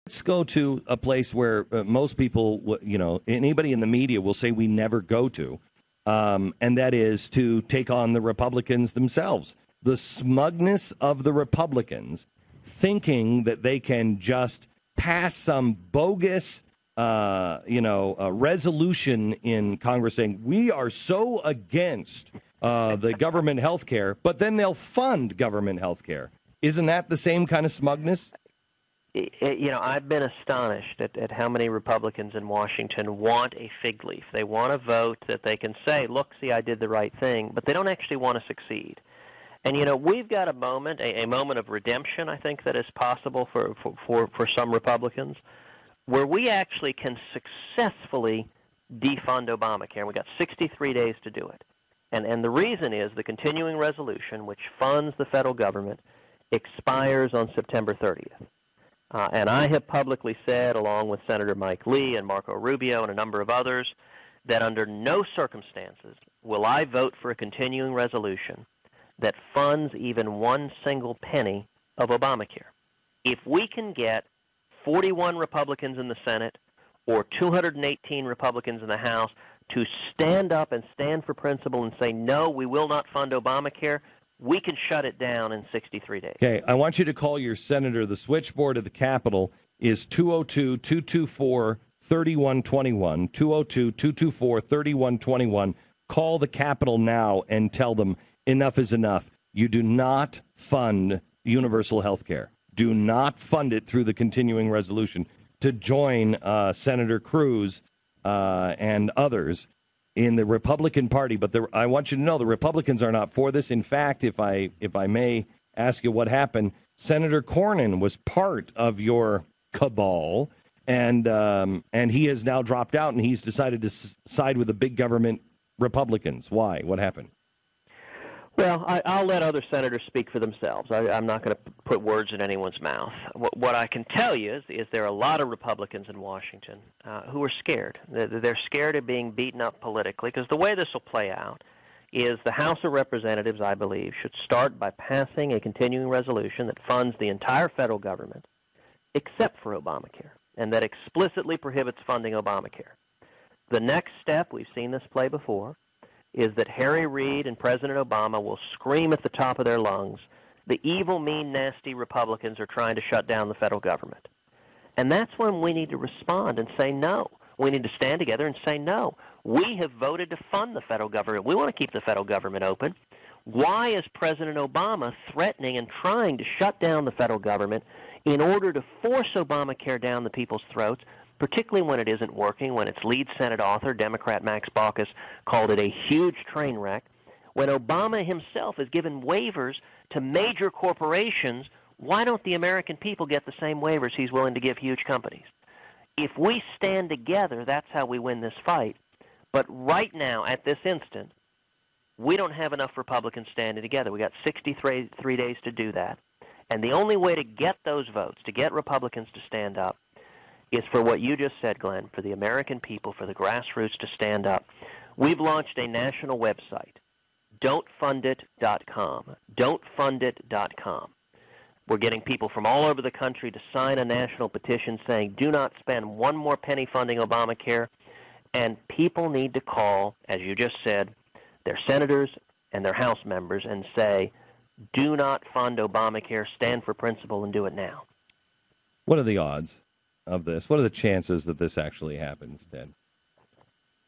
Let's go to a place where most people, anybody in the media will say we never go to, and that is to take on the Republicans themselves. The smugness of the Republicans thinking that they can just pass some bogus, resolution in Congress saying we are so against the government health care, but then they'll fund government health care. Isn't that the same kind of smugness? I've been astonished at how many Republicans in Washington want a fig leaf. They want a vote that they can say, look, see, I did the right thing, but they don't actually want to succeed. And, we've got a moment of redemption, I think, that is possible for some Republicans, where we actually can successfully defund Obamacare. We've got 63 days to do it. And the reason is the continuing resolution, which funds the federal government, expires on September 30th. And I have publicly said, along with Senator Mike Lee and Marco Rubio and a number of others, that under no circumstances will I vote for a continuing resolution that funds even one single penny of Obamacare. If we can get 41 Republicans in the Senate or 218 Republicans in the House to stand up and stand for principle and say, no, we will not fund Obamacare, we can shut it down in 63 days. Okay, I want you to call your senator. The switchboard of the Capitol is 202-224-3121, 202-224-3121. Call the Capitol now and tell them enough is enough. You do not fund universal health care. Do not fund it through the continuing resolution to join Senator Cruz and others in the Republican Party. But I want you to know the Republicans are not for this. In fact, if I may ask you what happened, Senator Cornyn was part of your cabal, and he has now dropped out, and he's decided to side with the big government Republicans. Why? What happened? Well, I'll let other senators speak for themselves. I'm not going to put words in anyone's mouth. What I can tell you is there are a lot of Republicans in Washington who are scared. They're scared of being beaten up politically, because the way this will play out is the House of Representatives, I believe, should start by passing a continuing resolution that funds the entire federal government except for Obamacare, and that explicitly prohibits funding Obamacare. The next step, we've seen this play before, is that Harry Reid and President Obama will scream at the top of their lungs, the evil, mean, nasty Republicans are trying to shut down the federal government. And that's when we need to respond and say no. We need to stand together and say no. We have voted to fund the federal government. We want to keep the federal government open. Why is President Obama threatening and trying to shut down the federal government in order to force Obamacare down the people's throats, particularly when it isn't working, when its lead Senate author, Democrat Max Baucus, called it a huge train wreck, when Obama himself has given waivers to major corporations? Why don't the American people get the same waivers he's willing to give huge companies? If we stand together, that's how we win this fight. But right now, at this instant, we don't have enough Republicans standing together. We got 63 days to do that. And the only way to get those votes, to get Republicans to stand up, is for what you just said, Glenn, for the American people, for the grassroots to stand up. We've launched a national website, don'tfundit.com, don'tfundit.com. We're getting people from all over the country to sign a national petition saying, do not spend one more penny funding Obamacare. And people need to call, as you just said, their senators and their House members and say, do not fund Obamacare, stand for principle, and do it now. What are the odds of this? What are the chances that this actually happens, Ted?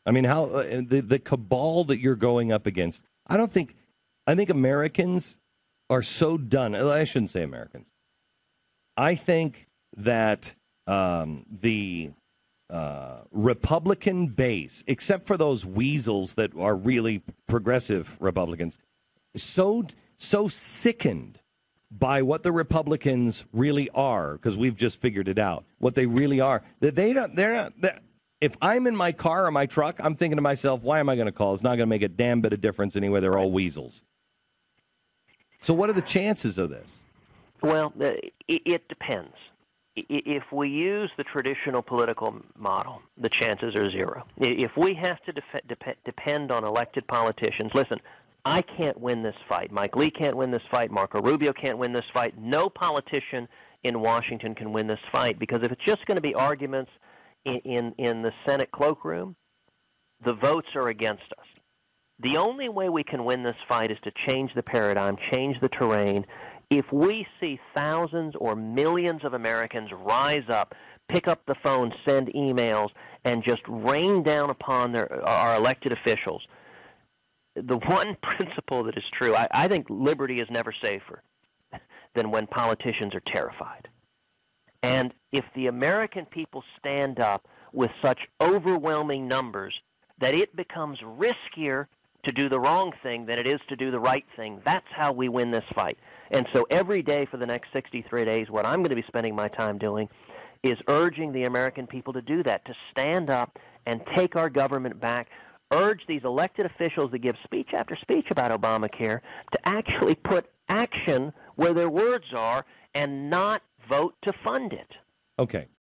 I mean, how the cabal that you're going up against, I think Americans are so done. I shouldn't say Americans. I think that the Republican base, except for those weasels that are really progressive Republicans, so sickened by what the Republicans really are, because we've just figured it out, what they really are, that they're not. If I'm in my car or my truck, I'm thinking to myself, why am I going to call? It's not going to make a damn bit of difference anyway. They're all weasels. So what are the chances of this? Well, it depends. If we use the traditional political model, the chances are zero. If we have to depend on elected politicians, listen, I can't win this fight. Mike Lee can't win this fight. Marco Rubio can't win this fight. No politician in Washington can win this fight, because if it's just going to be arguments in the Senate cloakroom, the votes are against us. The only way we can win this fight is to change the paradigm, change the terrain. If we see thousands or millions of Americans rise up, pick up the phone, send emails, and just rain down upon our elected officials, the one principle that is true, I think liberty is never safer than when politicians are terrified. And if the American people stand up with such overwhelming numbers that it becomes riskier to do the wrong thing than it is to do the right thing, that's how we win this fight. And so every day for the next 63 days, what I'm going to be spending my time doing is urging the American people to do that, to stand up and take our government back, urge these elected officials that give speech after speech about Obamacare to actually put action where their words are and not vote to fund it. Okay.